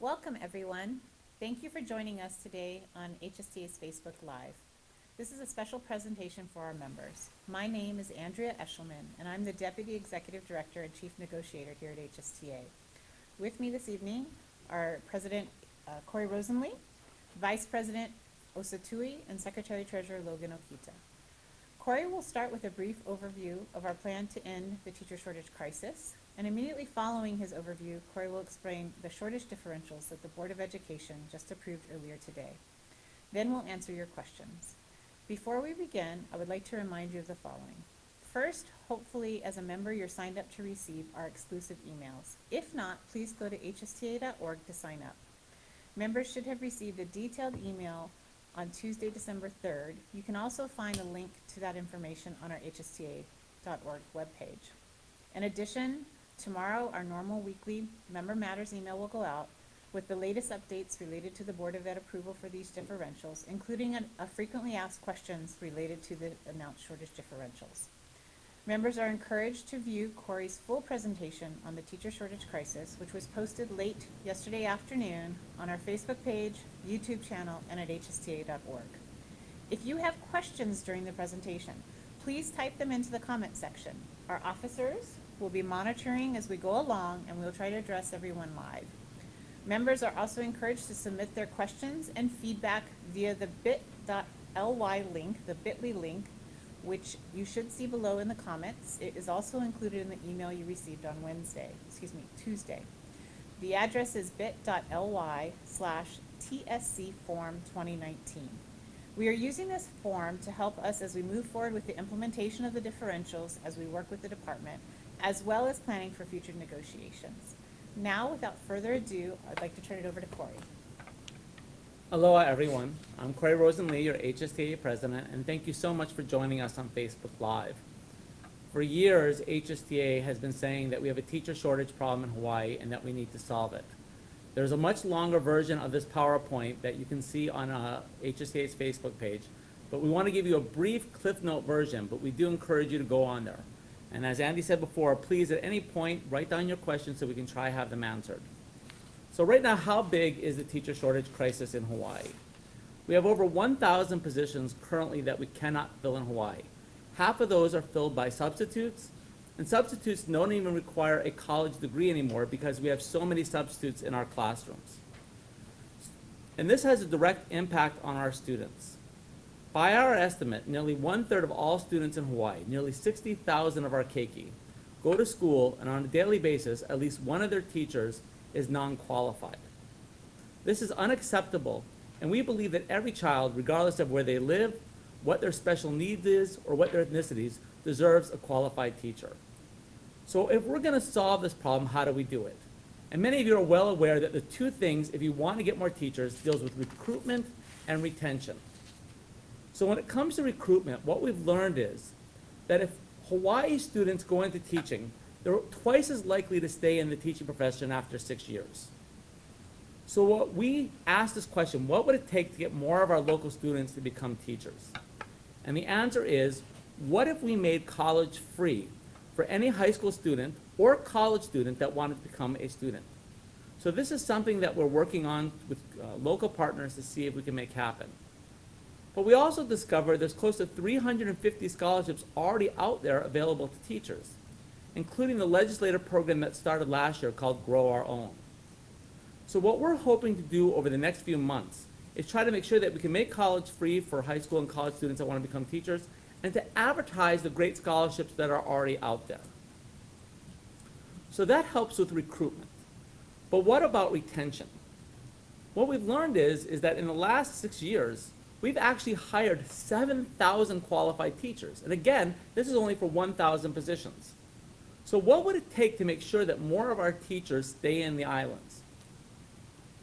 Welcome, everyone. Thank you for joining us today on HSTA's Facebook Live. This is a special presentation for our members. My name is Andrea Eshelman, and I'm the Deputy Executive Director and Chief Negotiator here at HSTA. With me this evening are President Corey Rosenlee, Vice President Osatui, and Secretary Treasurer Logan Okita. Corey will start with a brief overview of our plan to end the teacher shortage crisis, and immediately following his overview, Corey will explain the shortage differentials that the Board of Education just approved earlier today. Then we'll answer your questions. Before we begin, I would like to remind you of the following. First, hopefully as a member you're signed up to receive our exclusive emails. If not, please go to hsta.org to sign up. Members should have received a detailed email on Tuesday, December 3rd. You can also find a link to that information on our hsta.org webpage. In addition, tomorrow our normal weekly Member Matters email will go out with the latest updates related to the Board of Ed approval for these differentials, including a frequently asked questions related to the announced shortage differentials. Members are encouraged to view Corey's full presentation on the teacher shortage crisis, which was posted late yesterday afternoon on our Facebook page, YouTube channel, and at hsta.org. If you have questions during the presentation, please type them into the comment section. Our officers will be monitoring as we go along, and we'll try to address everyone live. Members are also encouraged to submit their questions and feedback via the bit.ly link, the bit.ly link, which you should see below in the comments. It is also included in the email you received on Tuesday. The address is bit.ly/TSC Form 2019. We are using this form to help us as we move forward with the implementation of the differentials as we work with the department, as well as planning for future negotiations. Now, without further ado, I'd like to turn it over to Corey. Aloha, everyone. I'm Corey Rosenlee, your HSTA president, and thank you so much for joining us on Facebook Live. For years, HSTA has been saying that we have a teacher shortage problem in Hawaii and that we need to solve it. There's a much longer version of this PowerPoint that you can see on HSTA's Facebook page, but we want to give you a brief Cliff Note version, but we do encourage you to go on there. And as Andy said before, please at any point write down your questions so we can try to have them answered. So right now, how big is the teacher shortage crisis in Hawaii? We have over 1,000 positions currently that we cannot fill in Hawaii. Half of those are filled by substitutes, and substitutes don't even require a college degree anymore because we have so many substitutes in our classrooms. And this has a direct impact on our students. By our estimate, nearly 1/3 of all students in Hawaii, nearly 60,000 of our keiki, go to school, and on a daily basis, at least one of their teachers is non-qualified. This is unacceptable, and we believe that every child, regardless of where they live, what their special needs is, or what their ethnicities, deserves a qualified teacher. So if we're going to solve this problem, how do we do it? And many of you are well aware that the two things, if you want to get more teachers, deals with recruitment and retention. So when it comes to recruitment, what we've learned is that if Hawaii students go into teaching, they're twice as likely to stay in the teaching profession after 6 years. So what we asked this question, what would it take to get more of our local students to become teachers? And the answer is, what if we made college free for any high school student or college student that wanted to become a student? So this is something that we're working on with local partners to see if we can make happen. But we also discovered there's close to 350 scholarships already out there available to teachers, including the legislative program that started last year called Grow Our Own. So what we're hoping to do over the next few months is try to make sure that we can make college free for high school and college students that want to become teachers, and to advertise the great scholarships that are already out there. So that helps with recruitment. But what about retention? What we've learned is that in the last 6 years, we've actually hired 7,000 qualified teachers. And again, this is only for 1,000 positions. So what would it take to make sure that more of our teachers stay in the islands?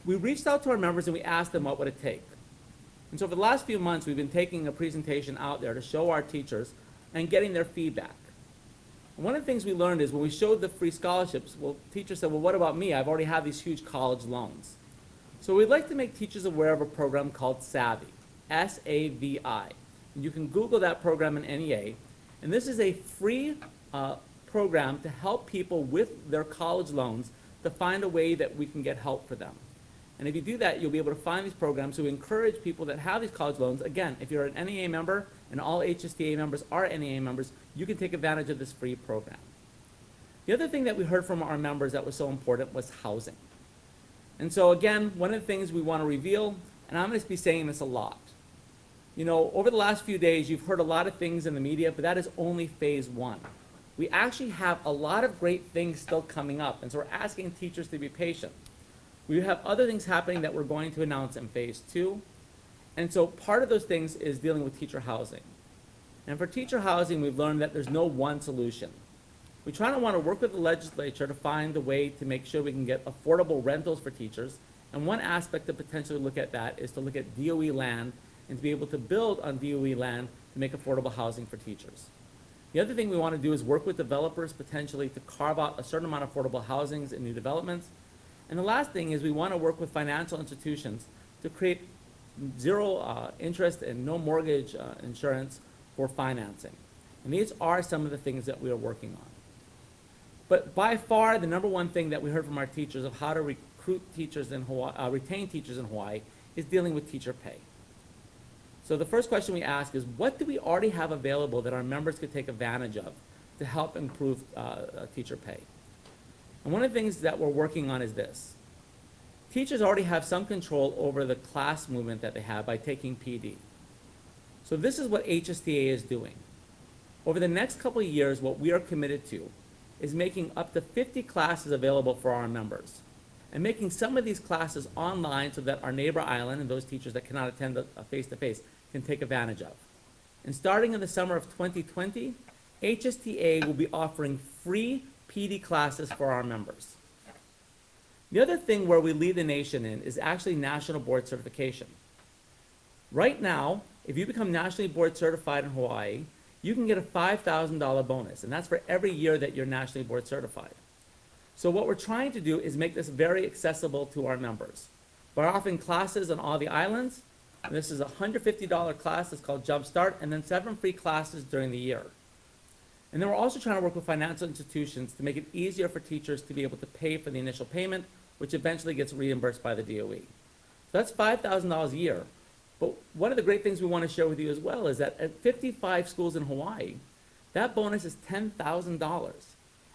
We reached out to our members and we asked them what would it take. And so for the last few months, we've been taking a presentation out there to show our teachers and getting their feedback. And one of the things we learned is when we showed the free scholarships, well, teachers said, well, what about me? I've already had these huge college loans. So we'd like to make teachers aware of a program called SAVI, S-A-V-I. You can Google that program in NEA. And this is a free program to help people with their college loans to find a way that we can get help for them. And if you do that, you'll be able to find these programs. So we encourage people that have these college loans. Again, if you're an NEA member, and all HSTA members are NEA members, you can take advantage of this free program. The other thing that we heard from our members that was so important was housing. And so again, one of the things we want to reveal, and I'm going to be saying this a lot, you know, over the last few days, you've heard a lot of things in the media, but that is only phase one. We actually have a lot of great things still coming up, and so we're asking teachers to be patient. We have other things happening that we're going to announce in phase two, and so part of those things is dealing with teacher housing. And for teacher housing, we've learned that there's no one solution. We try to want to work with the legislature to find a way to make sure we can get affordable rentals for teachers, and one aspect to potentially look at that is to look at DOE land and to be able to build on DOE land to make affordable housing for teachers. The other thing we want to do is work with developers potentially to carve out a certain amount of affordable housings in new developments. And the last thing is we want to work with financial institutions to create zero interest and no mortgage insurance for financing. And these are some of the things that we are working on. But by far, the number one thing that we heard from our teachers of how to recruit teachers in Hawaii, retain teachers in Hawaii, is dealing with teacher pay. So the first question we ask is, what do we already have available that our members could take advantage of to help improve teacher pay? And one of the things that we're working on is this. Teachers already have some control over the class movement that they have by taking PD. So this is what HSTA is doing. Over the next couple of years, what we are committed to is making up to 50 classes available for our members, and making some of these classes online so that our neighbor island and those teachers that cannot attend a face-to-face can take advantage of. And starting in the summer of 2020, HSTA will be offering free PD classes for our members. The other thing where we lead the nation in is actually national board certification. Right now, if you become nationally board certified in Hawaii, you can get a $5,000 bonus, and that's for every year that you're nationally board certified. So what we're trying to do is make this very accessible to our members. We're offering classes on all the islands. And this is a $150 class. It's called Jumpstart, and then 7 free classes during the year. And then we're also trying to work with financial institutions to make it easier for teachers to be able to pay for the initial payment, which eventually gets reimbursed by the DOE. So that's $5,000 a year. But one of the great things we want to share with you as well is that at 55 schools in Hawaii, that bonus is $10,000.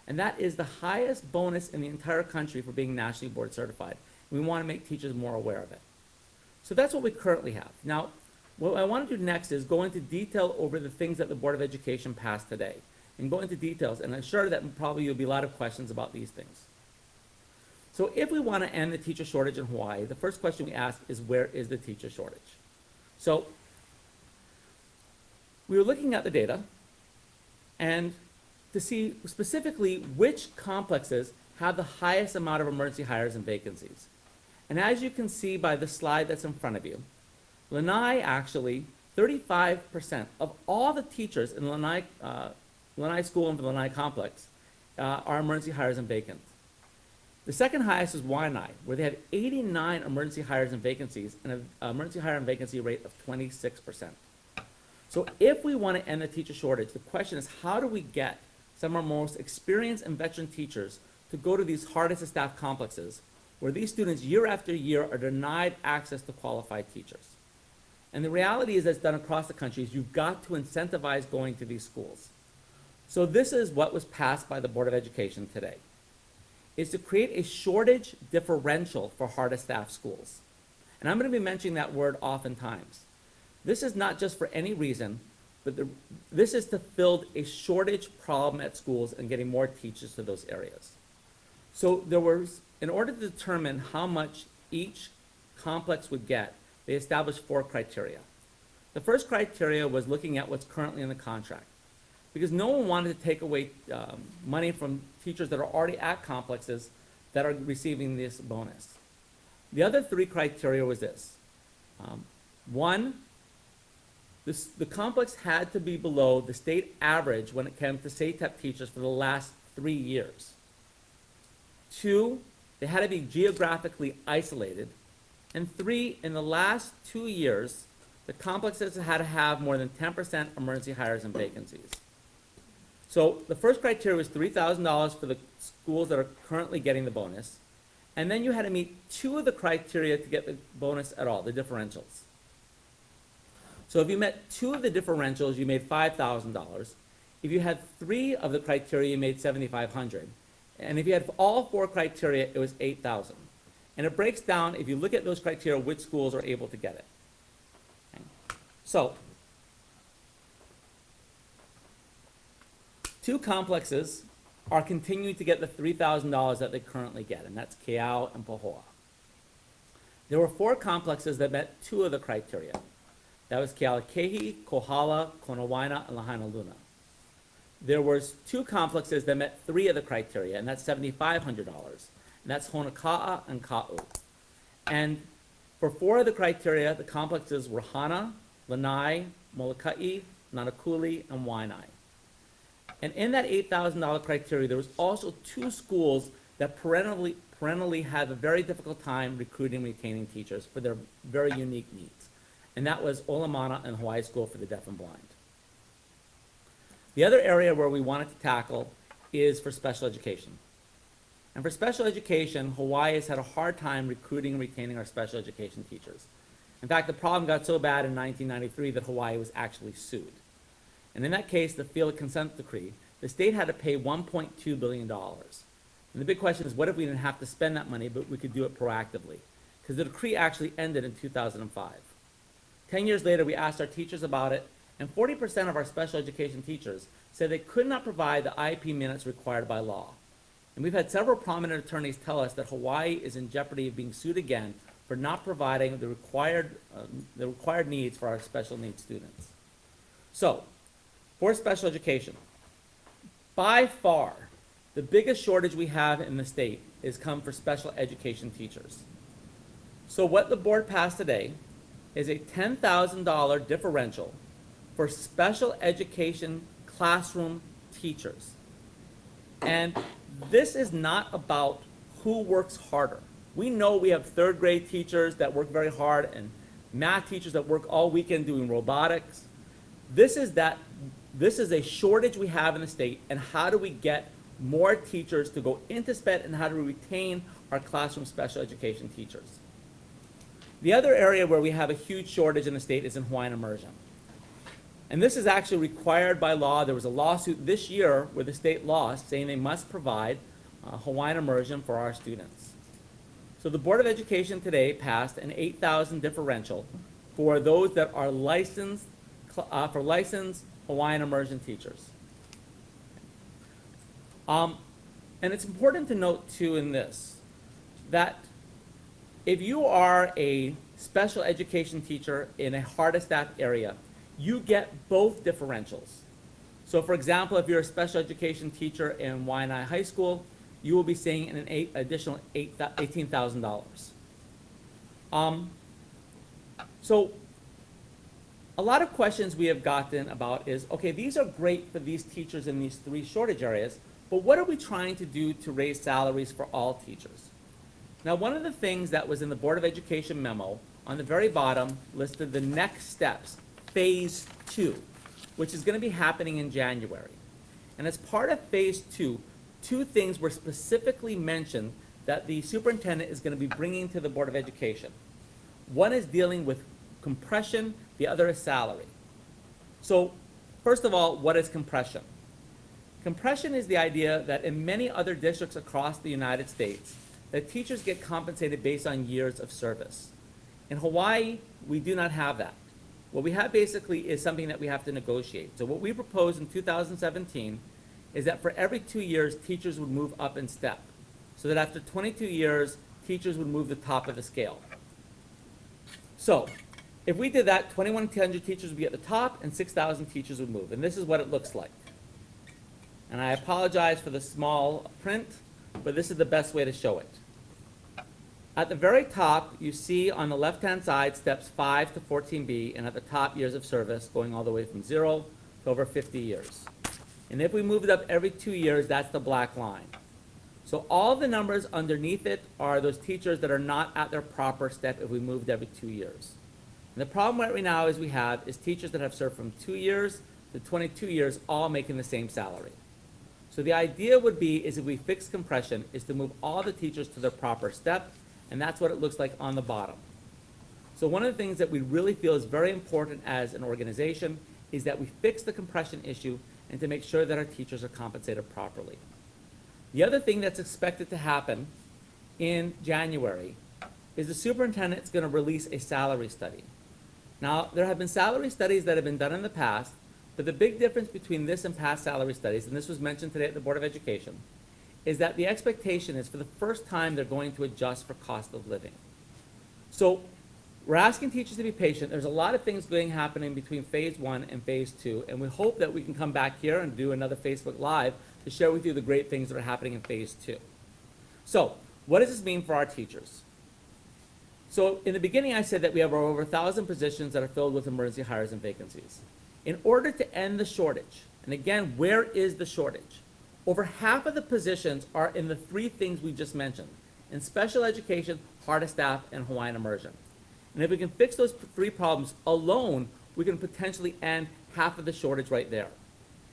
And that is the highest bonus in the entire country for being nationally board certified. We want to make teachers more aware of it. So that's what we currently have. Now, what I want to do next is go into detail over the things that the Board of Education passed today, and go into details, and I'm sure that probably there'll be a lot of questions about these things. So if we want to end the teacher shortage in Hawaii, the first question we ask is, where is the teacher shortage? So we were looking at the data and to see specifically which complexes have the highest amount of emergency hires and vacancies. And as you can see by the slide that's in front of you, Lanai actually, 35% of all the teachers in Lanai School and the Lanai Complex are emergency hires and vacant. The second highest is Waianae, where they have 89 emergency hires and vacancies and an emergency hire and vacancy rate of 26%. So if we want to end the teacher shortage, the question is, how do we get some of our most experienced and veteran teachers to go to these hardest to staff complexes where these students year after year are denied access to qualified teachers? And the reality is that's done across the country is you've got to incentivize going to these schools. So this is what was passed by the Board of Education today, is to create a shortage differential for hardest staff schools. And I'm going to be mentioning that word oftentimes. This is not just for any reason, but this is to fill a shortage problem at schools and getting more teachers to those areas. So there was, in order to determine how much each complex would get, they established 4 criteria. The first criteria was looking at what's currently in the contract, because no one wanted to take away money from teachers that are already at complexes that are receiving this bonus. The other 3 criteria was this. One, the complex had to be below the state average when it came to SATEP teachers for the last 3 years. 2, they had to be geographically isolated. And 3, in the last 2 years, the complexes had to have more than 10% emergency hires and vacancies. So the first criteria was $3,000 for the schools that are currently getting the bonus. And then you had to meet 2 of the criteria to get the bonus at all, the differentials. So if you met 2 of the differentials, you made $5,000. If you had 3 of the criteria, you made $7,500. And if you had all 4 criteria, it was $8,000. And it breaks down, if you look at those criteria, which schools are able to get it. Okay. So, 2 complexes are continuing to get the $3,000 that they currently get, and that's Keao and Pahoa. There were 4 complexes that met 2 of the criteria. That was Kealakehi, Kohala, Konawaina, and Lahaina Luna. There was 2 complexes that met 3 of the criteria, and that's $7,500. And that's Honaka'a and Ka'u. And for 4 of the criteria, the complexes were Hana, Lanai, Molokai, Nanakuli, and Waianae. And in that $8,000 criteria, there was also 2 schools that perennially had a very difficult time recruiting and retaining teachers for their very unique needs. And that was Olamana and Hawaii School for the Deaf and Blind. The other area where we wanted to tackle is for special education. And for special education, Hawaii has had a hard time recruiting and retaining our special education teachers. In fact, the problem got so bad in 1993 that Hawaii was actually sued. And in that case, the field consent decree, the state had to pay $1.2 billion. And the big question is, what if we didn't have to spend that money, but we could do it proactively? Because the decree actually ended in 2005. 10 years later, we asked our teachers about it, and 40% of our special education teachers said they could not provide the IEP minutes required by law. And we've had several prominent attorneys tell us that Hawaii is in jeopardy of being sued again for not providing the required needs for our special needs students. So, for special education, by far, the biggest shortage we have in the state is come for special education teachers. So what the board passed today is a $10,000 differential for special education classroom teachers. And this is not about who works harder. We know we have 3rd grade teachers that work very hard and math teachers that work all weekend doing robotics. This is a shortage we have in the state, and how do we get more teachers to go into SPED, and how do we retain our classroom special education teachers? The other area where we have a huge shortage in the state is in Hawaiian immersion. And this is actually required by law. There was a lawsuit this year where the state lost, saying they must provide Hawaiian immersion for our students. So the Board of Education today passed an $8,000 differential for those that are licensed Hawaiian immersion teachers. And it's important to note too in this, that if you are a special education teacher in a hard-to-staff area, you get both differentials. So for example, if you're a special education teacher in Waianae High School, you will be seeing an additional $18,000. So a lot of questions we have gotten about is, okay, these are great for these teachers in these 3 shortage areas, but what are we trying to do to raise salaries for all teachers? Now, one of the things that was in the Board of Education memo on the very bottom listed the next steps, phase 2, which is going to be happening in January. And as part of phase 2, 2 things were specifically mentioned that the superintendent is going to be bringing to the Board of Education. One is dealing with compression, the other is salary. So, first of all, what is compression? Compression is the idea that in many other districts across the United States, that teachers get compensated based on years of service. In Hawaii, we do not have that. What we have basically is something that we have to negotiate. So what we proposed in 2017 is that for every 2 years, teachers would move up in step. So that after 22 years, teachers would move the top of the scale. So if we did that, 2,100 teachers would be at the top and 6,000 teachers would move. And this is what it looks like. And I apologize for the small print, but this is the best way to show it. At the very top, you see on the left-hand side steps 5 to 14B, and at the top, years of service, going all the way from 0 to over 50 years. And if we move it up every 2 years, that's the black line. So all the numbers underneath it are those teachers that are not at their proper step if we moved every 2 years. And the problem right now is we have is teachers that have served from 2 years to 22 years all making the same salary. So the idea would be is if we fix compression is to move all the teachers to their proper step, and that's what it looks like on the bottom. So one of the things that we really feel is very important as an organization is that we fix the compression issue and to make sure that our teachers are compensated properly. The other thing that's expected to happen in January is the superintendent's going to release a salary study. Now, there have been salary studies that have been done in the past, but the big difference between this and past salary studies, and this was mentioned today at the Board of Education, is that the expectation is for the first time they're going to adjust for cost of living. So we're asking teachers to be patient. There's a lot of things happening between phase 1 and phase 2, and we hope that we can come back here and do another Facebook Live to share with you the great things that are happening in phase 2. So what does this mean for our teachers? So in the beginning I said that we have over 1,000 positions that are filled with emergency hires and vacancies. In order to end the shortage, and again, where is the shortage? Over half of the positions are in the 3 things we just mentioned, in special education, hardest staff, and Hawaiian immersion. And if we can fix those 3 problems alone, we can potentially end half of the shortage right there.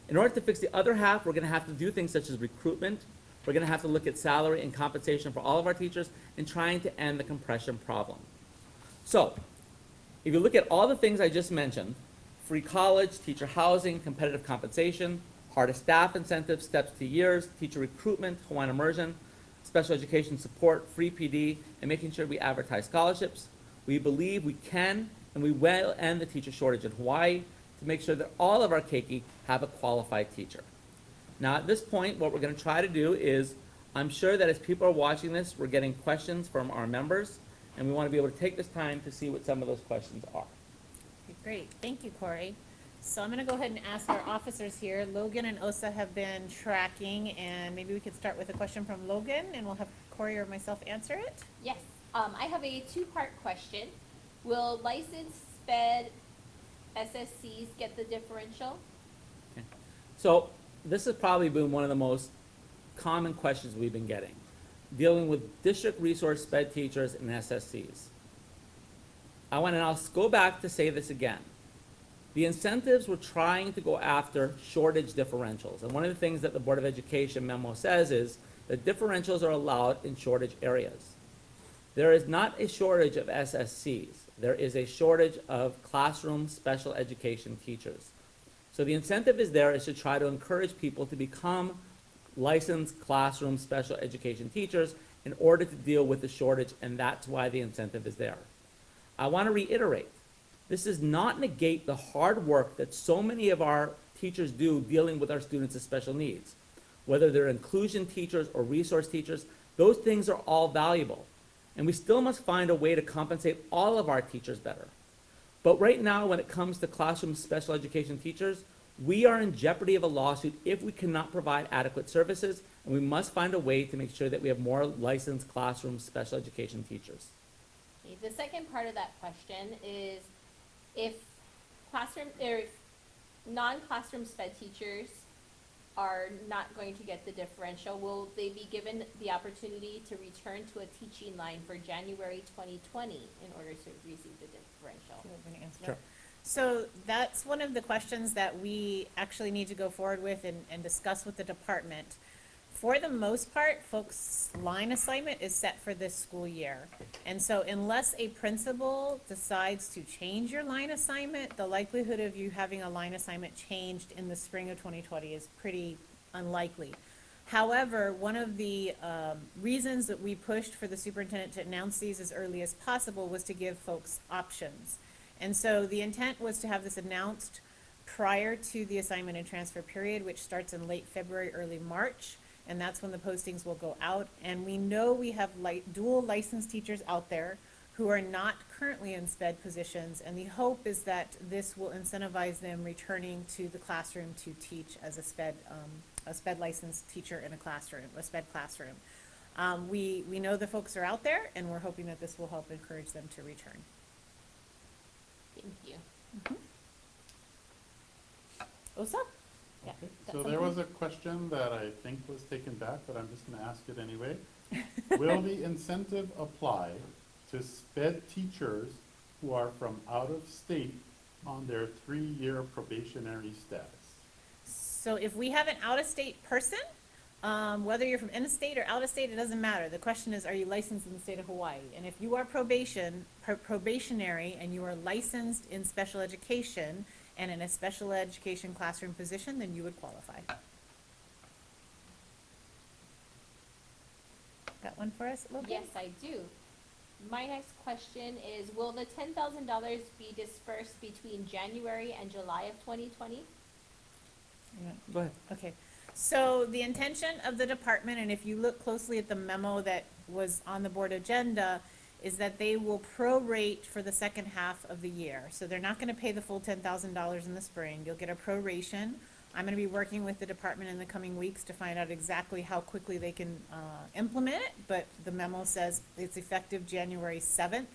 In order to fix the other half, we're going to have to do things such as recruitment. We're going to have to look at salary and compensation for all of our teachers and trying to end the compression problem. So, if you look at all the things I just mentioned, free college, teacher housing, competitive compensation, hardest staff incentives, steps to years, teacher recruitment, Hawaiian immersion, special education support, free PD, and making sure we advertise scholarships, we believe we can and we will end the teacher shortage in Hawaii to make sure that all of our keiki have a qualified teacher. Now at this point, what we're going to try to do is, I'm sure that as people are watching this, we're getting questions from our members, and we want to be able to take this time to see what some of those questions are. Okay, great, thank you, Corey. So I'm gonna go ahead and ask our officers here. Logan and Osa have been tracking, and maybe we could start with a question from Logan, and we'll have Corey or myself answer it. Yes, I have a 2-part question. Will licensed SPED SSCs get the differential? Okay. So this has probably been one of the most common questions we've been getting, dealing with district resource SPED teachers and SSCs. I'll go back to say this again. The incentives were trying to go after shortage differentials. And one of the things that the Board of Education memo says is that differentials are allowed in shortage areas. There is not a shortage of SSCs. There is a shortage of classroom special education teachers. So the incentive is there is to try to encourage people to become licensed classroom special education teachers in order to deal with the shortage, and that's why the incentive is there. I want to reiterate, this does not negate the hard work that so many of our teachers do dealing with our students with special needs. Whether they're inclusion teachers or resource teachers, those things are all valuable. And we still must find a way to compensate all of our teachers better. But right now, when it comes to classroom special education teachers, we are in jeopardy of a lawsuit if we cannot provide adequate services, and we must find a way to make sure that we have more licensed classroom special education teachers. Okay, the second part of that question is if classroom or if non-classroom SPED teachers are not going to get the differential, will they be given the opportunity to return to a teaching line for January 2020 in order to receive the differential? Do you want me to answer that? Sure. So that's one of the questions that we actually need to go forward with and discuss with the department. For the most part, folks' line assignment is set for this school year. And so unless a principal decides to change your line assignment, the likelihood of you having a line assignment changed in the spring of 2020 is pretty unlikely. However, one of the reasons that we pushed for the superintendent to announce these as early as possible was to give folks options. And so the intent was to have this announced prior to the assignment and transfer period, which starts in late February, early March. And that's when the postings will go out. And we know we have dual licensed teachers out there who are not currently in SPED positions. And the hope is that this will incentivize them returning to the classroom to teach as a SPED licensed teacher in a classroom, a SPED classroom. We know the folks are out there, and we're hoping that this will help encourage them to return. Thank you. Osa? Yeah. Okay, got so there something? was a question that I think was taken back, but I'm just gonna ask it anyway. Will the incentive apply to SPED teachers who are from out of state on their 3-year probationary status? So if we have an out-of-state person, whether you're from in-state or out-of-state, it doesn't matter. The question is, are you licensed in the state of Hawaii? And if you are probationary and you are licensed in special education and in a special education classroom position, then you would qualify. Got one for us, Logan? Yes, I do. My next question is, will the $10,000 be dispersed between January and July of 2020? Go ahead. Okay, so the intention of the department, and if you look closely at the memo that was on the board agenda, is that they will prorate for the second half of the year. So they're not gonna pay the full $10,000 in the spring, you'll get a proration. I'm gonna be working with the department in the coming weeks to find out exactly how quickly they can, implement it, but the memo says it's effective January 7th.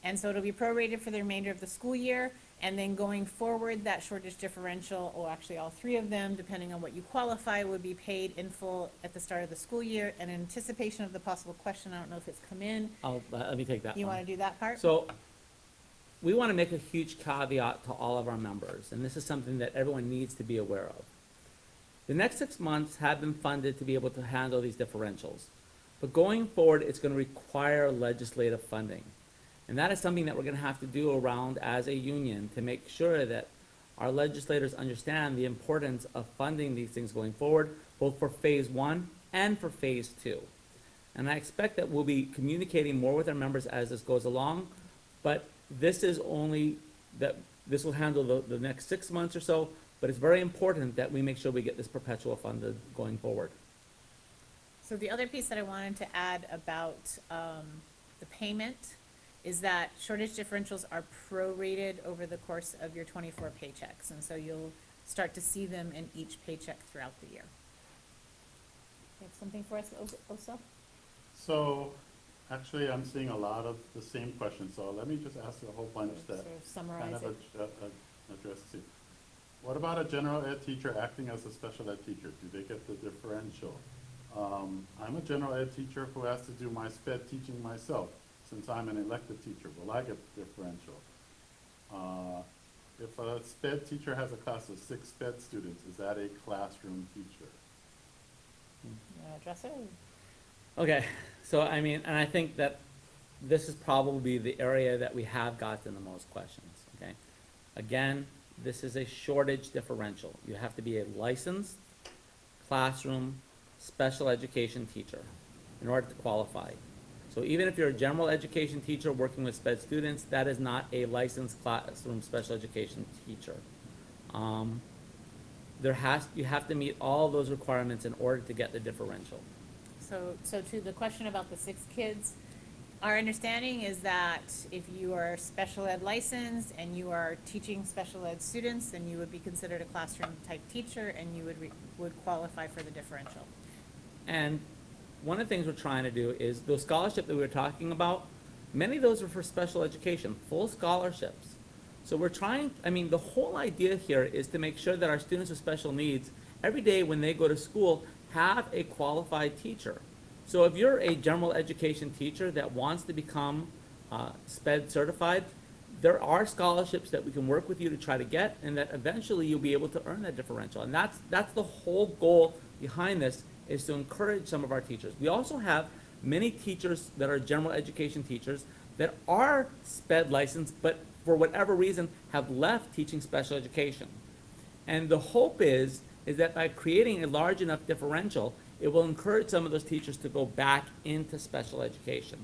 And so it'll be prorated for the remainder of the school year, and then going forward, that shortage differential, or actually all three of them, depending on what you qualify, would be paid in full at the start of the school year. And in anticipation of the possible question, I don't know if it's come in, Let me take that one. you wanna do that part? So, we want to make a huge caveat to all of our members, and this is something that everyone needs to be aware of. The next 6 months have been funded to be able to handle these differentials. But going forward, it's going to require legislative funding. And that is something that we're going to have to do around as a union to make sure that our legislators understand the importance of funding these things going forward, both for phase 1 and for phase 2. And I expect that we'll be communicating more with our members as this goes along, but this is only, that this will handle the next 6 months or so, but it's very important that we make sure we get this perpetual funded going forward. So the other piece that I wanted to add about, the payment is that shortage differentials are prorated over the course of your 24 paychecks, and so you'll start to see them in each paycheck throughout the year. You have something for us, Oso? So, actually, I'm seeing a lot of the same questions, so let me just ask a whole bunch that Sort of kind summarize of it. addresses it. What about a general ed teacher acting as a special ed teacher? Do they get the differential? I'm a general ed teacher who has to do my sped teaching myself. Since I'm an elected teacher, will I get the differential? If a sped teacher has a class of 6 sped students, is that a classroom teacher? You wanna address it? Okay, so I mean, and I think that this is probably the area that we have gotten the most questions, okay? Again, this is a shortage differential. You have to be a licensed classroom special education teacher in order to qualify. So even if you're a general education teacher working with sped students, that is not a licensed classroom special education teacher. You have to meet all those requirements in order to get the differential. So to the question about the 6 kids, our understanding is that if you are special ed licensed and you are teaching special ed students, then you would be considered a classroom type teacher and you would qualify for the differential. And one of the things we're trying to do is those scholarships that we were talking about, many of those are for special education, full scholarships. So we're trying, I mean, the whole idea here is to make sure that our students with special needs, every day when they go to school, have a qualified teacher. So if you're a general education teacher that wants to become SPED certified, there are scholarships that we can work with you to try to get, and that eventually you'll be able to earn that differential. And that's the whole goal behind this, is to encourage some of our teachers. We also have many teachers that are general education teachers that are SPED licensed, but for whatever reason have left teaching special education. And the hope is that by creating a large enough differential, it will encourage some of those teachers to go back into special education.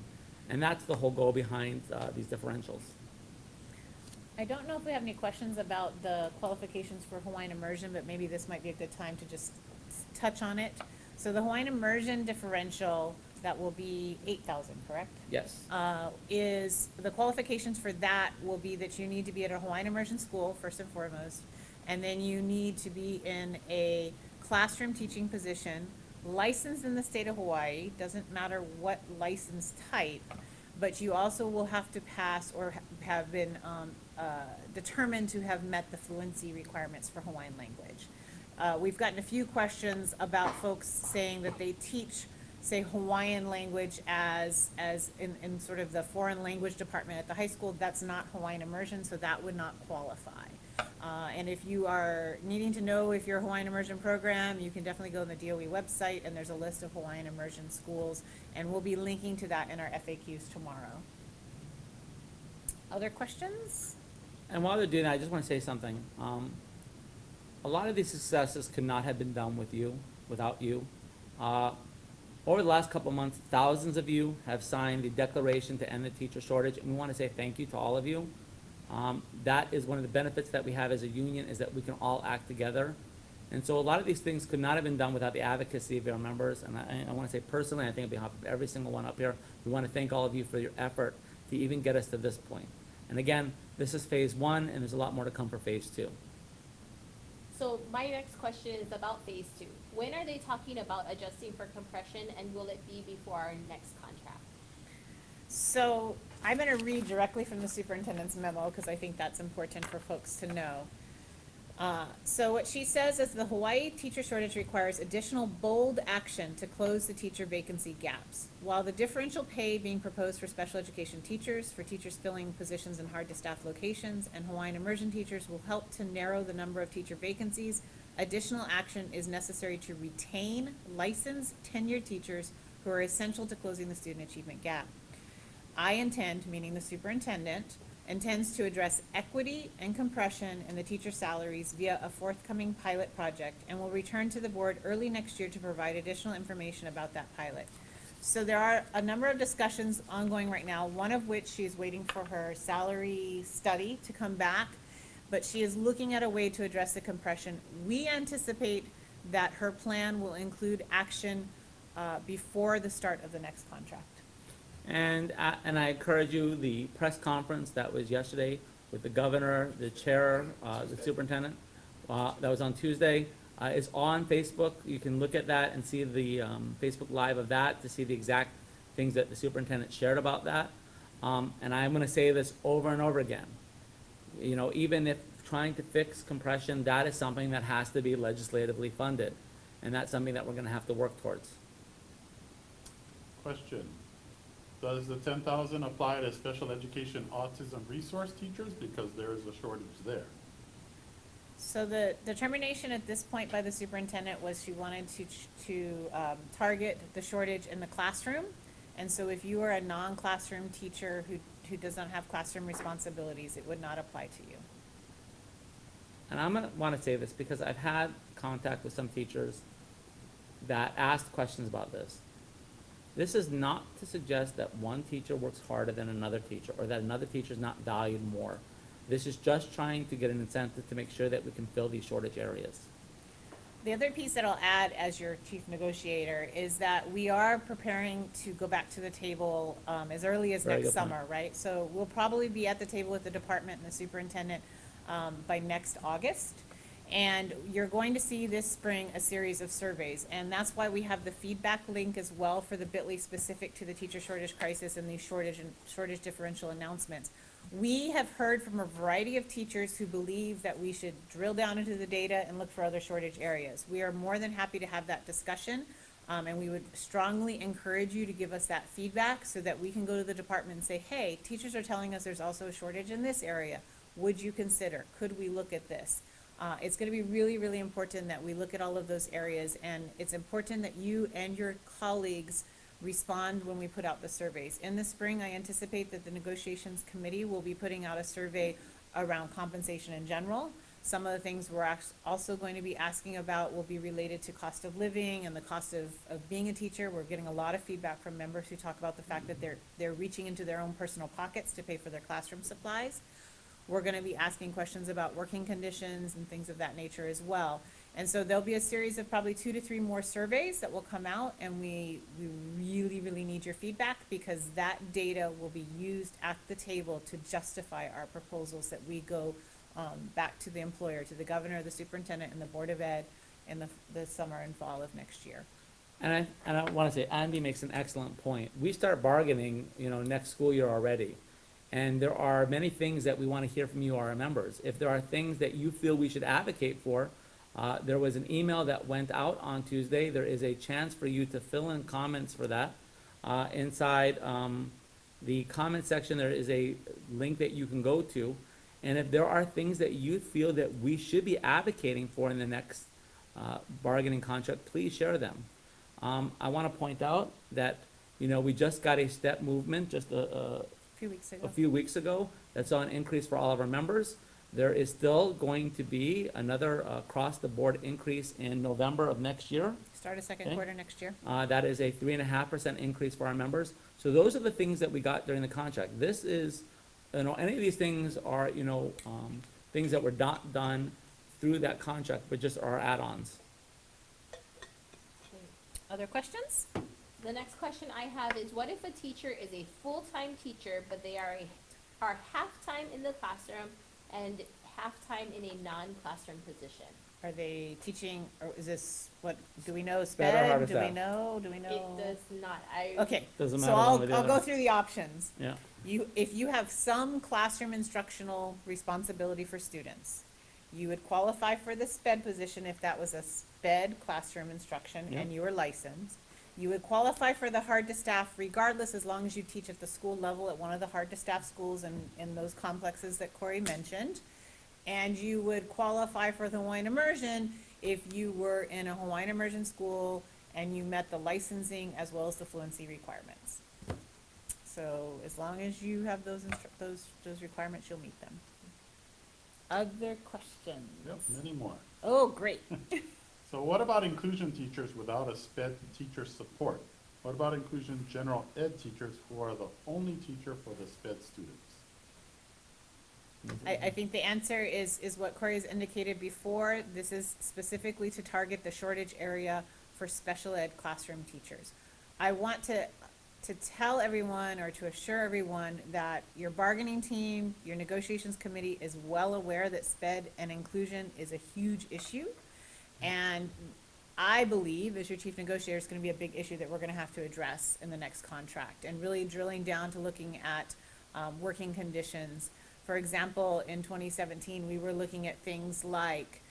And that's the whole goal behind these differentials. I don't know if we have any questions about the qualifications for Hawaiian immersion, but maybe this might be a good time to just touch on it. So the Hawaiian immersion differential, that will be 8,000, correct? Yes. Is, the qualifications for that will be that you need to be at a Hawaiian immersion school, first and foremost, and then you need to be in a classroom teaching position, licensed in the state of Hawaii, doesn't matter what license type, but you also will have to pass or have been determined to have met the fluency requirements for Hawaiian language. We've gotten a few questions about folks saying that they teach, say, Hawaiian language as in sort of the foreign language department at the high school. That's not Hawaiian immersion, so that would not qualify. And if you are needing to know if you're a Hawaiian immersion program, you can definitely go on the DOE website, and there's a list of Hawaiian immersion schools, and we'll be linking to that in our FAQs tomorrow. Other questions? And while they're doing that, I just want to say something. A lot of these successes could not have been done without you. Over the last couple of months, thousands of you have signed the declaration to end the teacher shortage, and we want to say thank you to all of you. That is one of the benefits that we have as a union, is that we can all act together. And so a lot of these things could not have been done without the advocacy of our members. And I want to say personally, I think on behalf of every single one up here, we want to thank all of you for your effort to even get us to this point. And again, this is phase 1, and there's a lot more to come for phase 2. So my next question is about phase 2. When are they talking about adjusting for compression, and will it be before our next contract? So I'm going to read directly from the superintendent's memo because I think that's important for folks to know. So what she says is the Hawaii teacher shortage requires additional bold action to close the teacher vacancy gaps. While the differential pay being proposed for special education teachers, for teachers filling positions in hard-to-staff locations, and Hawaiian immersion teachers will help to narrow the number of teacher vacancies, additional action is necessary to retain licensed tenured teachers who are essential to closing the student achievement gap. I intend, meaning the superintendent, intends to address equity and compression in the teacher salaries via a forthcoming pilot project, and will return to the board early next year to provide additional information about that pilot. So there are a number of discussions ongoing right now, one of which she is waiting for her salary study to come back, but she is looking at a way to address the compression. We anticipate that her plan will include action before the start of the next contract. And I encourage you, the press conference that was yesterday with the governor, the chair, the superintendent, that was on Tuesday, is on Facebook. You can look at that and see the Facebook Live of that to see the exact things that the superintendent shared about that. And I'm going to say this over and over again. You know, even if trying to fix compression, that is something that has to be legislatively funded. And that's something that we're going to have to work towards. Question. Does the 10,000 apply to special education autism resource teachers? Because there is a shortage there. So the determination at this point by the superintendent was she wanted to target the shortage in the classroom. And so if you are a non-classroom teacher who does not have classroom responsibilities, it would not apply to you. And I'm going to want to say this because I've had contact with some teachers that asked questions about this. This is not to suggest that one teacher works harder than another teacher, or that another teacher is not valued more. This is just trying to get an incentive to make sure that we can fill these shortage areas. The other piece that I'll add as your chief negotiator is that we are preparing to go back to the table as early as Very next good point. summer, right? So we'll probably be at the table with the department and the superintendent by next August. And you're going to see this spring a series of surveys, and that's why we have the feedback link as well for the bit.ly specific to the teacher shortage crisis and these shortage differential announcements. We have heard from a variety of teachers who believe that we should drill down into the data and look for other shortage areas. We are more than happy to have that discussion, and we would strongly encourage you to give us that feedback so that we can go to the department and say, hey, teachers are telling us there's also a shortage in this area. Would you consider? Could we look at this? It's going to be really, really important that we look at all of those areas, and it's important that you and your colleagues respond when we put out the surveys. In the spring, I anticipate that the negotiations committee will be putting out a survey around compensation in general. Some of the things we're also going to be asking about will be related to cost of living and the cost of being a teacher. We're getting a lot of feedback from members who talk about the fact that they're reaching into their own personal pockets to pay for their classroom supplies. We're going to be asking questions about working conditions and things of that nature as well. And so there'll be a series of probably 2 to 3 more surveys that will come out, and we really, really need your feedback because that data will be used at the table to justify our proposals that we go back to the employer, to the governor, the superintendent, and the Board of Ed in the summer and fall of next year. And I want to say, Andy makes an excellent point. We start bargaining, next school year already. And there are many things that we want to hear from you, our members. If there are things that you feel we should advocate for, there was an email that went out on Tuesday. There is a chance for you to fill in comments for that. Inside the comment section, there is a link that you can go to. And if there are things that you feel that we should be advocating for in the next bargaining contract, please share them. I want to point out that, we just got a step movement just A few weeks a ago. few weeks ago that saw an increase for all of our members. There is still going to be another across-the-board increase in November of next year. Start of second Okay. quarter next year. That is a 3.5% increase for our members. So those are the things that we got during the contract. This is, any of these things are, things that were not done through that contract, but just are add-ons. Other questions? The next question I have is, what if a teacher is a full-time teacher, but they are half-time in the classroom and half-time in a non-classroom position? Are they teaching, or is this, what, do we know Sped or hard sped? to Do we staff? know? It does not, Okay, Doesn't so matter one way or the I'll go other. through the options. Yeah. If you have some classroom instructional responsibility for students, you would qualify for the sped position if that was a sped classroom instruction Yeah. and you were licensed. You would qualify for the hard to staff regardless, as long as you teach at the school level at one of the hard to staff schools in those complexes that Corey mentioned. And you would qualify for the Hawaiian immersion if you were in a Hawaiian immersion school and you met the licensing as well as the fluency requirements. So as long as you have those requirements, you'll meet them. Other questions? Yep, many more. Oh, great. So what about inclusion teachers without a sped teacher support? What about inclusion general ed teachers who are the only teacher for the sped students? I think the answer is what Corey has indicated before. This is specifically to target the shortage area for special ed classroom teachers. I want to tell everyone, or to assure everyone, that your bargaining team, your negotiations committee is well aware that sped and inclusion is a huge issue. And I believe, as your chief negotiator, it's gonna be a big issue that we're gonna have to address in the next contract, and really drilling down to looking at working conditions. For example, in 2017, we were looking at things like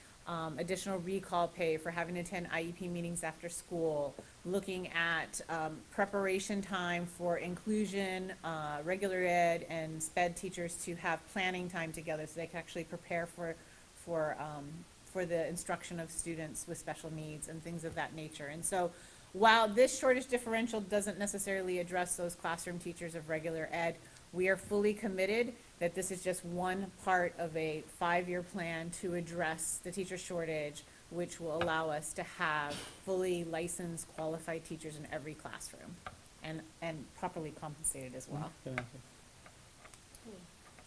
additional recall pay for having to attend IEP meetings after school, looking at preparation time for inclusion, regular ed, and sped teachers to have planning time together so they can actually prepare for the instruction of students with special needs and things of that nature. And so while this shortage differential doesn't necessarily address those classroom teachers of regular ed, we are fully committed that this is just one part of a 5-year plan to address the teacher shortage, which will allow us to have fully licensed, qualified teachers in every classroom, and properly compensated as well. Good answer.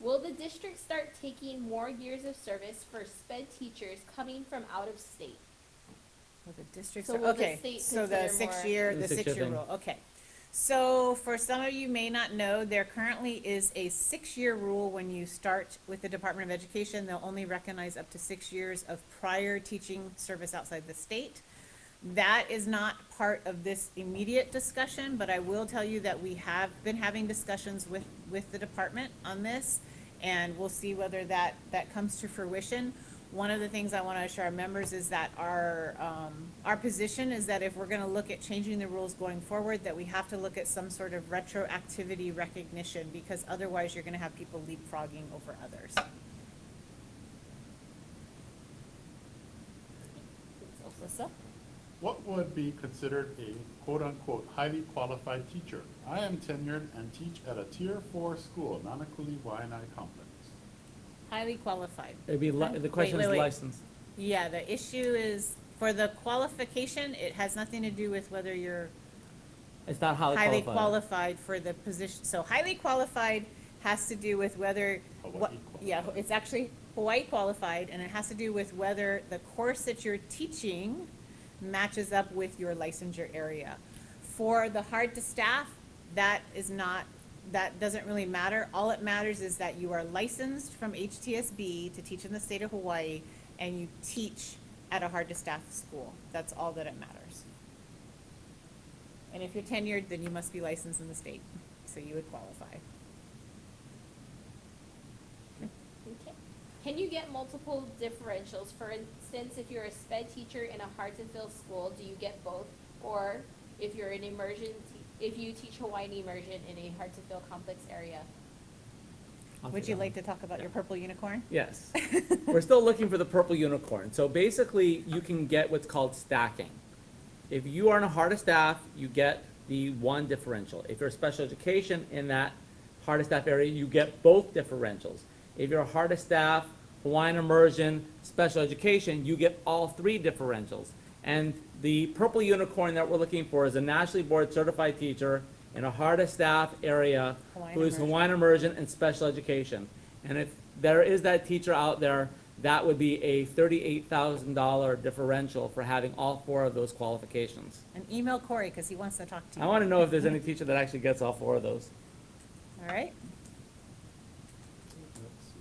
Will the district start taking more years of service for sped teachers coming from out of state? With the districts, So will the okay, state so the consider more- 6-year, The the 6-year 6-year thing. rule, okay. So for some of you may not know, there currently is a 6-year rule when you start with the Department of Education. They'll only recognize up to 6 years of prior teaching service outside the state. That is not part of this immediate discussion, but I will tell you that we have been having discussions with the department on this, and we'll see whether that comes to fruition. One of the things I want to assure our members is that our position is that if we're going to look at changing the rules going forward, that we have to look at some sort of retroactivity recognition, because otherwise you're going to have people leapfrogging over others. Alyssa? What would be considered a quote-unquote highly qualified teacher? I am tenured and teach at a Tier 4 school, Nanakuli Waianae Complex. Highly qualified. It'd be, the question is wait. license. Yeah, the issue is, for the qualification, it has nothing to do with whether you're It's not highly highly qualified. qualified for the position. So highly qualified has to do with whether, what, Hawaii yeah, it's actually Hawaii qualified, and it has to do with whether the course that you're teaching matches up with your licensure area. For the hard to staff, that is not, that doesn't really matter. All it matters is that you are licensed from HTSB to teach in the state of Hawaii, and you teach at a hard to staff school. That's all that it matters. And if you're tenured, then you must be licensed in the state, so you would qualify. Okay. Can you get multiple differentials? For instance, if you're a sped teacher in a hard-to-fill school, do you get both? Or if you're an immersion, if you teach Hawaiian immersion in a hard-to-fill complex area? I'll Would take you that like one. to talk about your Yeah. purple unicorn? Yes. We're still looking for the purple unicorn. So basically, you can get what's called stacking. If you are in a hardest staff, you get the one differential. If you're special education in that hardest staff area, you get both differentials. If you're a hardest staff, Hawaiian immersion, special education, you get all three differentials. And the purple unicorn that we're looking for is a nationally board certified teacher in a hardest staff area Hawaiian who is immersion. Hawaiian immersion and special education. And if there is that teacher out there, that would be a $38,000 differential for having all four of those qualifications. And email Corey, because he wants to talk to you. I want to know if there's any teacher that actually gets all four of those. All right? Let's see.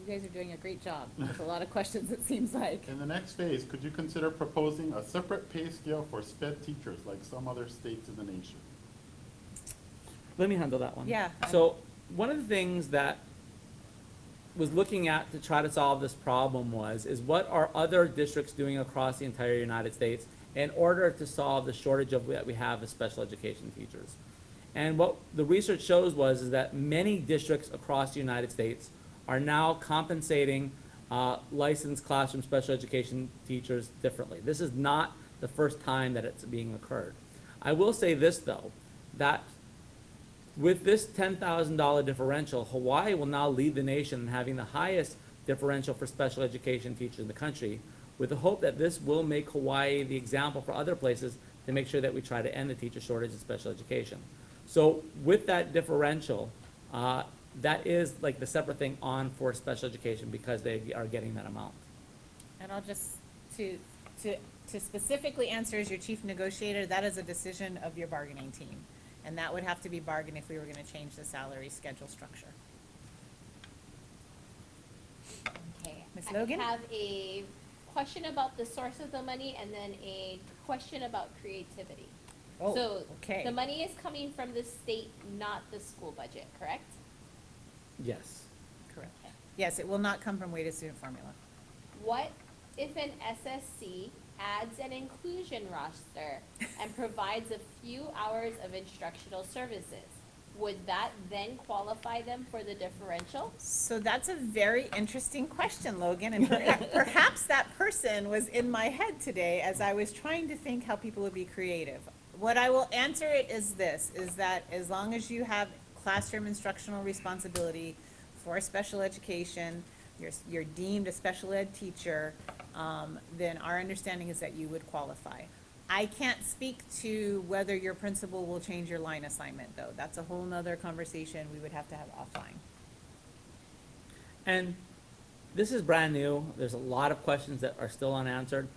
You guys are doing a great job with a lot of questions, it seems like. In the next phase, could you consider proposing a separate pay scale for SPED teachers like some other states in the nation? Let me handle that one. Yeah. So one of the things that was looking at to try to solve this problem is what are other districts doing across the entire United States in order to solve the shortage that we have of special education teachers. And what the research shows is that many districts across the United States are now compensating licensed classroom special education teachers differently. This is not the first time that it's being occurred. I will say this though, that with this $10,000 differential, Hawaii will now lead the nation in having the highest differential for special education teachers in the country, with the hope that this will make Hawaii the example for other places to make sure that we try to end the teacher shortage in special education. So with that differential, that is like the separate thing on for special education because they are getting that amount. And I'll just, to specifically answer as your chief negotiator, that is a decision of your bargaining team. And that would have to be bargained if we were gonna change the salary schedule structure. Okay. Ms. Logan? I have a question about the source of the money and then a question about creativity. Oh, So, okay. the money is coming from the state, not the school budget, correct? Yes. Correct. Yes, it will not come from weighted student formula. What if an SSC adds an inclusion roster and provides a few hours of instructional services? Would that then qualify them for the differential? So that's a very interesting question, Logan, and perhaps that person was in my head today as I was trying to think how people would be creative. What I will answer it is this, is that as long as you have classroom instructional responsibility for special education, you're deemed a special ed teacher, then our understanding is that you would qualify. I can't speak to whether your principal will change your line assignment, though. That's a whole nother conversation we would have to have offline. And this is brand new. There's a lot of questions that are still unanswered.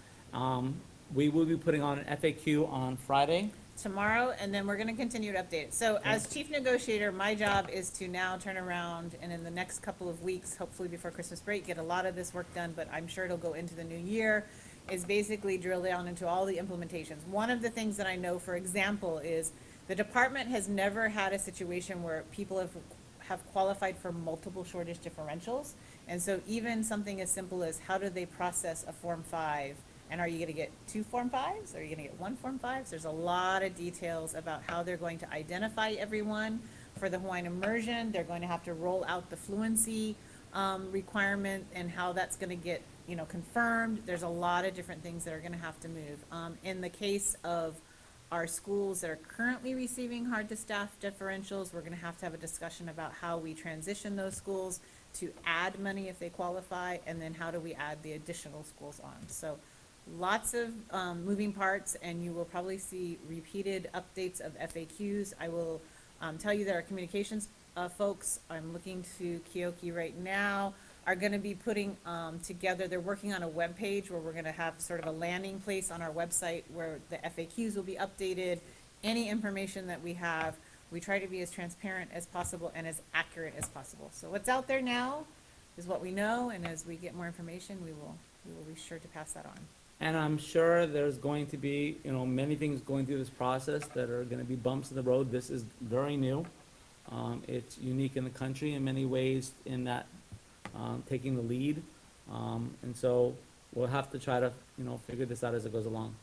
We will be putting on an FAQ on Friday. Tomorrow, and then we're gonna continue to update it. So as chief negotiator, my job is to now turn around and in the next couple of weeks, hopefully before Christmas break, get a lot of this work done, but I'm sure it'll go into the new year, is basically drill down into all the implementations. One of the things that I know, for example, is the department has never had a situation where people have qualified for multiple shortage differentials. And so even something as simple as how do they process a Form 5? And are you gonna get 2 Form 5s? Are you gonna get 1 Form 5s? There's a lot of details about how they're going to identify everyone. For the Hawaiian immersion, they're going to have to roll out the fluency requirement and how that's gonna get, confirmed. There's a lot of different things that are gonna have to move. In the case of our schools that are currently receiving hard to staff differentials, we're gonna have to have a discussion about how we transition those schools to add money if they qualify, and then how do we add the additional schools on. So lots of moving parts, and you will probably see repeated updates of FAQs. I will tell you that our communications folks, I'm looking to Kioki right now, are gonna be putting together, they're working on a web page where we're gonna have sort of a landing place on our website where the FAQs will be updated. Any information that we have, we try to be as transparent as possible and as accurate as possible. So what's out there now is what we know, and as we get more information, we will be sure to pass that on. And I'm sure there's going to be, many things going through this process that are gonna be bumps in the road. This is very new. It's unique in the country in many ways in that, taking the lead. And so we'll have to try to, figure this out as it goes along.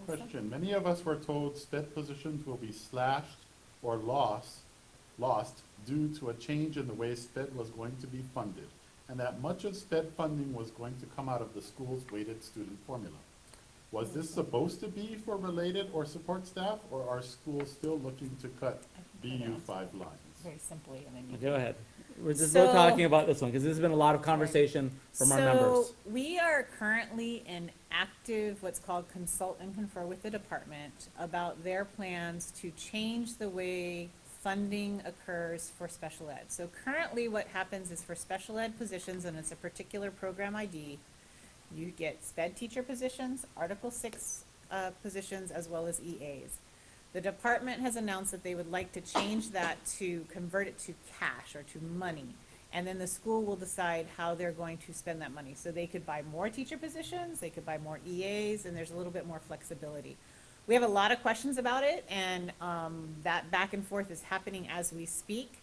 Question, many of us were told SPED positions will be slashed or lost due to a change in the way SPED was going to be funded, and that much of SPED funding was going to come out of the school's weighted student formula. Was this supposed to be for related or support staff, or are schools still looking to cut BU 5 lines? Very simply, and then you. Go ahead. We're just still So- talking about this one, because this has been a lot of conversation from our members. So, we are currently in active, what's called consult and confer with the department about their plans to change the way funding occurs for special ed. So currently what happens is for special ed positions, and it's a particular program ID, you get SPED teacher positions, Article 6 positions, as well as EAs. The department has announced that they would like to change that to convert it to cash or to money. And then the school will decide how they're going to spend that money. So they could buy more teacher positions, they could buy more EAs, and there's a little bit more flexibility. We have a lot of questions about it, and that back and forth is happening as we speak.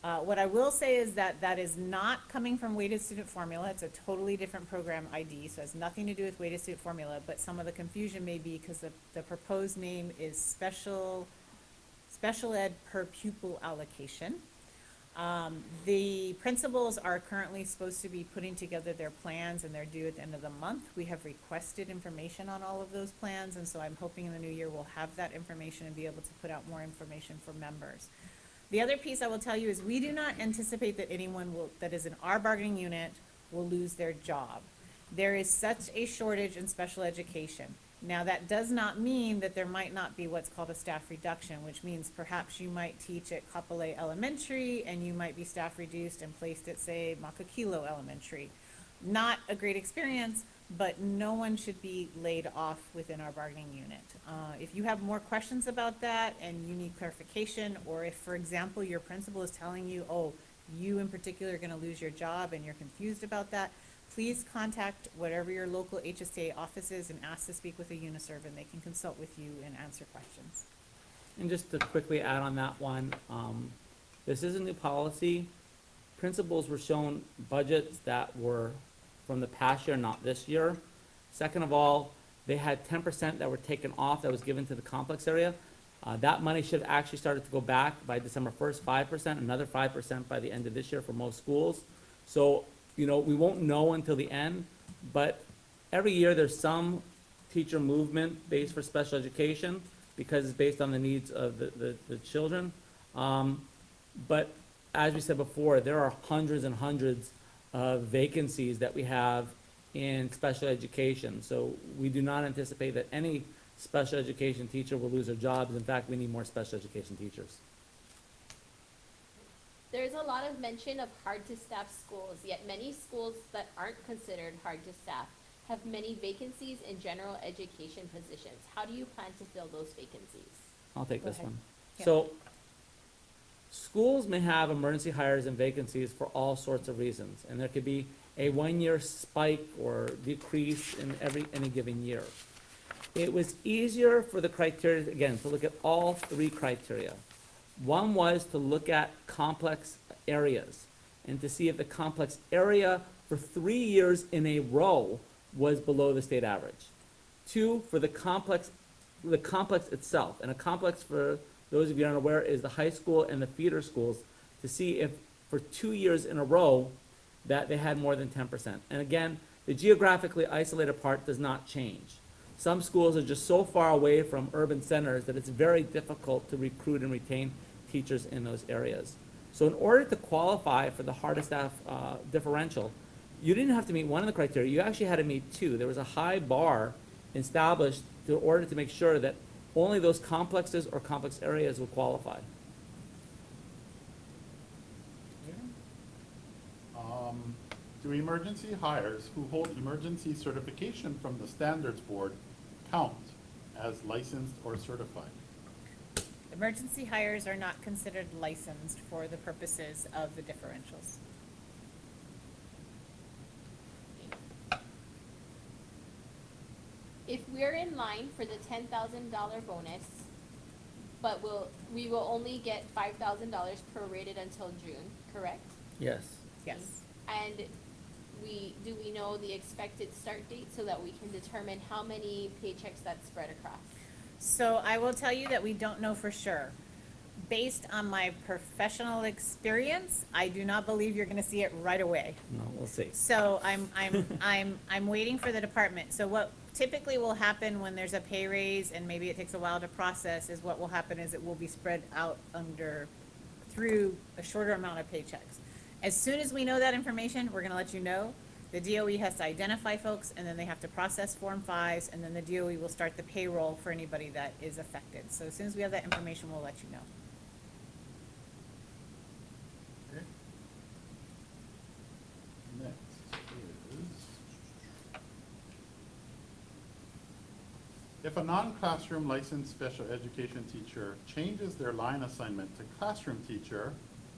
What I will say is that that is not coming from weighted student formula. It's a totally different program ID, so it has nothing to do with weighted student formula, but some of the confusion may be because the proposed name is special ed per pupil allocation. The principals are currently supposed to be putting together their plans, and they're due at the end of the month. We have requested information on all of those plans, and so I'm hoping in the new year we'll have that information and be able to put out more information for members. The other piece I will tell you is we do not anticipate that anyone that is in our bargaining unit will lose their job. There is such a shortage in special education. Now, that does not mean that there might not be what's called a staff reduction, which means perhaps you might teach at Kapolei Elementary and you might be staff reduced and placed at, say, Makakilo Elementary. Not a great experience, but no one should be laid off within our bargaining unit. If you have more questions about that and you need clarification, or if, for example, your principal is telling you, oh, you in particular are gonna lose your job and you're confused about that, please contact whatever your local HSTA office is and ask to speak with a UNISERV, and they can consult with you and answer questions. And just to quickly add on that one, this is a new policy. Principals were shown budgets that were from the past year, not this year. Second of all, they had 10% that were taken off that was given to the complex area. That money should have actually started to go back by December 1st, 5%, another 5% by the end of this year for most schools. So, you know, we won't know until the end, but every year there's some teacher movement based for special education because it's based on the needs of the children. But as we said before, there are hundreds and hundreds of vacancies that we have in special education. So we do not anticipate that any special education teacher will lose their jobs. In fact, we need more special education teachers. There's a lot of mention of hard-to-staff schools, yet many schools that aren't considered hard-to-staff have many vacancies in general education positions. How do you plan to fill those vacancies? I'll take Go this ahead. one. Yeah. So schools may have emergency hires and vacancies for all sorts of reasons, and there could be a one-year spike or decrease in any given year. It was easier for the criteria, again, to look at all three criteria. One was to look at complex areas and to see if the complex area for 3 years in a row was below the state average. Two, for the complex itself. And a complex, for those of you unaware, is the high school and the feeder schools, to see if for 2 years in a row that they had more than 10%. And again, the geographically isolated part does not change. Some schools are just so far away from urban centers that it's very difficult to recruit and retain teachers in those areas. So in order to qualify for the hardest staff differential, you didn't have to meet one of the criteria, you actually had to meet two. There was a high bar established in order to make sure that only those complexes or complex areas would qualify. Do emergency hires who hold emergency certification from the Standards Board count as licensed or certified? Emergency hires are not considered licensed for the purposes of the differentials. If we're in line for the $10,000 bonus, but we will only get $5,000 prorated until June, correct? Yes. Yes. And do we know the expected start date so that we can determine how many paychecks that's spread across? So I will tell you that we don't know for sure, based on my professional experience, I do not believe you're gonna see it right away. No, we'll see. So I'm waiting for the department. So what typically will happen when there's a pay raise and maybe it takes a while to process is what will happen is it will be spread out through a shorter amount of paychecks. As soon as we know that information, we're gonna let you know. The DOE has to identify folks and then they have to process Form 5s and then the DOE will start the payroll for anybody that is affected. So as soon as we have that information, we'll let you know. Okay. Next is, if a non-classroom licensed special education teacher changes their line assignment to classroom teacher,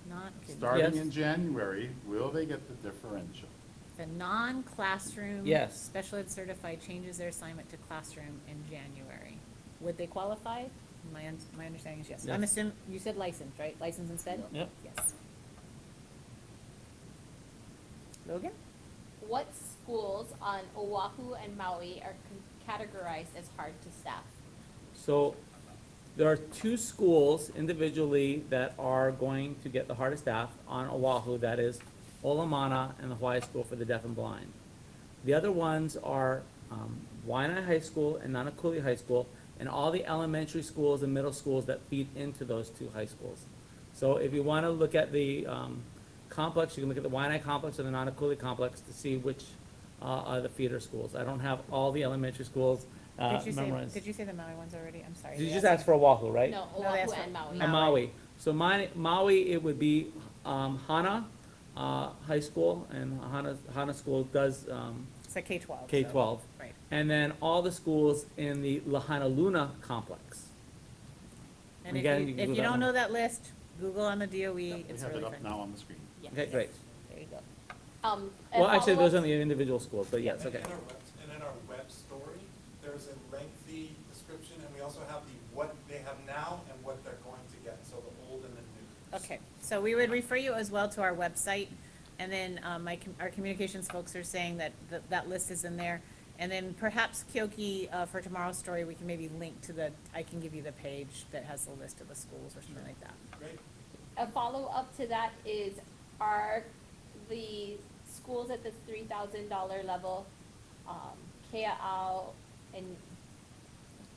Not kidding. starting Yes. in January, will they get the differential? The non-classroom. Yes. Special ed certified changes their assignment to classroom in January. Would they qualify? My understanding is yes. I'm Yes. assuming, you said licensed, right? Licensed instead? Yep. Yes. Logan? What schools on Oahu and Maui are categorized as hard to staff? So there are two schools individually that are going to get the hardest staff on Oahu, that is Olamana and the Hawaii School for the Deaf and Blind. The other ones are Waianae High School and Nanakuli High School, and all the elementary schools and middle schools that feed into those two high schools. So if you want to look at the complex, you can look at the Waianae complex or the Nanakuli complex to see which are the feeder schools. I don't have all the elementary schools memorized. Did you say the Maui ones already? I'm sorry. Did you They just asked ask for Oahu, right? No, No, they Oahu asked for and Maui. Maui. So Maui, it would be Hana High School, and Hana School does It's a K-12. so- K-12. Right. And then all the schools in the Lahaina Luna complex. And Again, if you can you Google that don't one. know that list, Google on the DOE. We It's have really it up fun. now on the screen. Yes. Okay, great. There you go. A Well, actually, those follow-up- are the individual schools, but yes, okay. And in our web story, there's a lengthy description, and we also have what they have now and what they're going to get, so the old and the new. Okay, so we would refer you as well to our website, and then our communications folks are saying that that list is in there. And then perhaps Kyoki, for tomorrow's story, we can maybe link to I can give you the page that has the list of the schools or something like that. Great. A follow-up to that is, are the schools at the $3,000 level, Kea'au and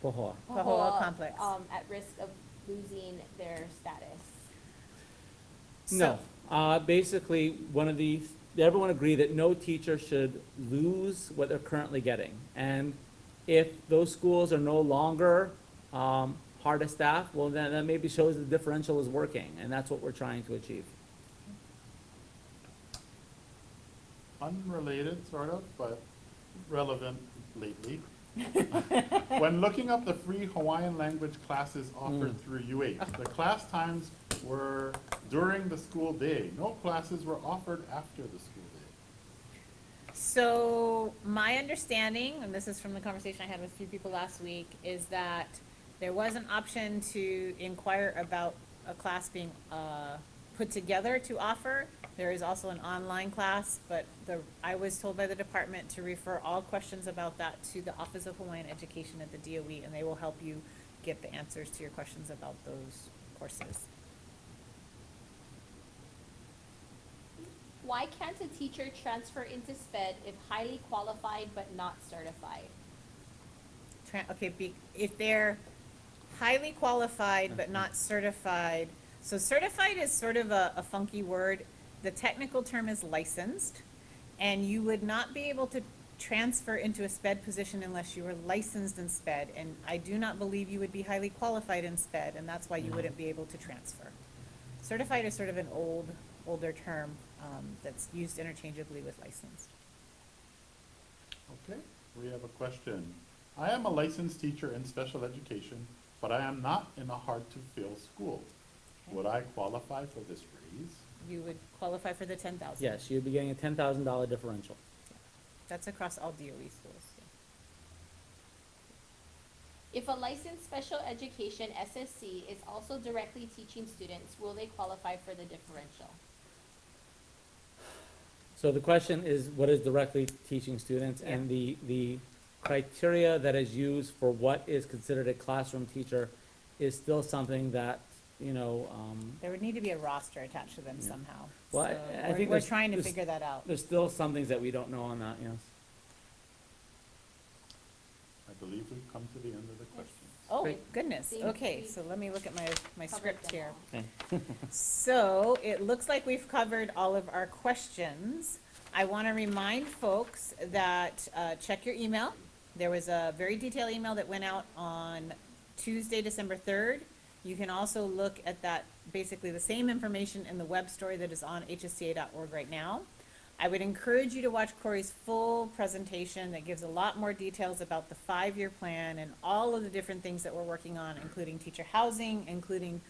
Pohoa. Pahoa Complex. at risk of losing their status? No, basically, everyone agreed that no teacher should lose what they're currently getting. And if those schools are no longer hard to staff, well, then that maybe shows the differential is working, and that's what we're trying to achieve. Unrelated, sort of, but relevant lately. When looking up the free Hawaiian language classes offered through UH, the class times were during the school day. No classes were offered after the school day. So my understanding, and this is from the conversation I had with a few people last week, is that there was an option to inquire about a class being put together to offer. There is also an online class, but I was told by the department to refer all questions about that to the Office of Hawaiian Education at the DOE, and they will help you get the answers to your questions about those courses. Why can't a teacher transfer into SPED if highly qualified but not certified? If they're highly qualified but not certified, so certified is sort of a funky word. The technical term is licensed, and you would not be able to transfer into a SPED position unless you were licensed in SPED, and I do not believe you would be highly qualified in SPED, and that's why you wouldn't be able to transfer. Certified is sort of an older term that's used interchangeably with licensed. Okay, we have a question. I am a licensed teacher in special education, but I am not in a hard-to-fill school. Would I qualify for this raise? You would qualify for the 10,000. Yes, you'd be getting a $10,000 differential. That's across all DOE schools. If a licensed special education SSC is also directly teaching students, will they qualify for the differential? So the question is, what is directly teaching students? And the criteria that is used for what is considered a classroom teacher is still something that you know, There would need to be a roster attached to them somehow. Well, So I we're- think we're there's- trying to there's- figure that out. there's still some things that we don't know on that, yes. I believe we've come to the end of the questions. Oh, Great. goodness. Think Okay, we so let me look at my covered script them here. all. Okay. So it looks like we've covered all of our questions. I want to remind folks that, check your email. There was a very detailed email that went out on Tuesday, December 3rd. You can also look at that, basically the same information in the web story that is on hsta.org right now. I would encourage you to watch Corey's full presentation that gives a lot more details about the 5-year plan and all of the different things that we're working on, including teacher housing, including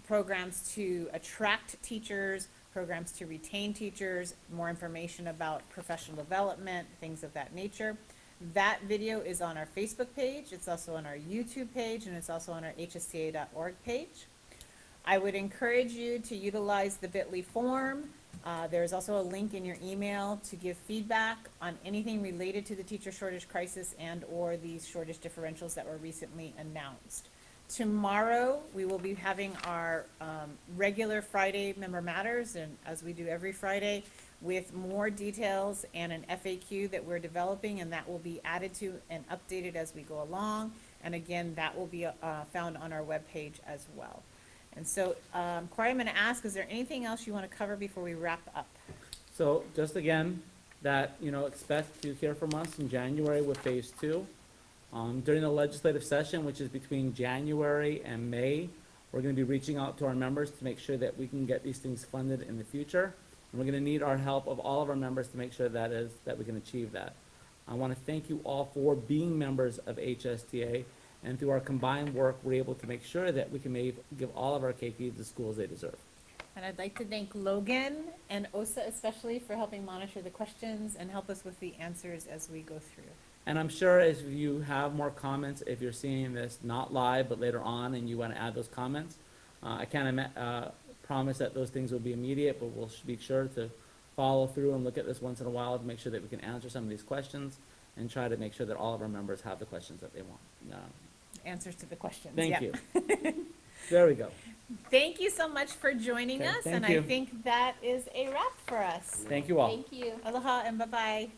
programs to attract teachers, programs to retain teachers, more information about professional development, things of that nature. That video is on our Facebook page, it's also on our YouTube page, and it's also on our hsta.org page. I would encourage you to utilize the bit.ly form. There's also a link in your email to give feedback on anything related to the teacher shortage crisis and/or these shortage differentials that were recently announced. Tomorrow, we will be having our regular Friday Member Matters, and as we do every Friday, with more details and an FAQ that we're developing, and that will be added to and updated as we go along. And again, that will be found on our webpage as well. And so, Corey, I'm going to ask, is there anything else you want to cover before we wrap up? So just again, that, you know, expect to hear from us in January with phase 2. During the legislative session, which is between January and May, we're gonna be reaching out to our members to make sure that we can get these things funded in the future. And we're gonna need our help of all of our members to make sure that we can achieve that. I wanna thank you all for being members of HSTA, and through our combined work, we're able to make sure that we can give all of our KPs the schools they deserve. And I'd like to thank Logan and OSA especially for helping monitor the questions and help us with the answers as we go through. And I'm sure if you have more comments, if you're seeing this not live, but later on, and you want to add those comments, I can't promise that those things will be immediate, but we'll be sure to follow through and look at this once in a while to make sure that we can answer some of these questions and try to make sure that all of our members have the questions that they want. Answers to the questions. Thank yeah. you. There we go. Thank you so much for joining Okay, us, thank and you. I think that is a wrap for us. Thank you all. Thank you. Aloha and bye-bye.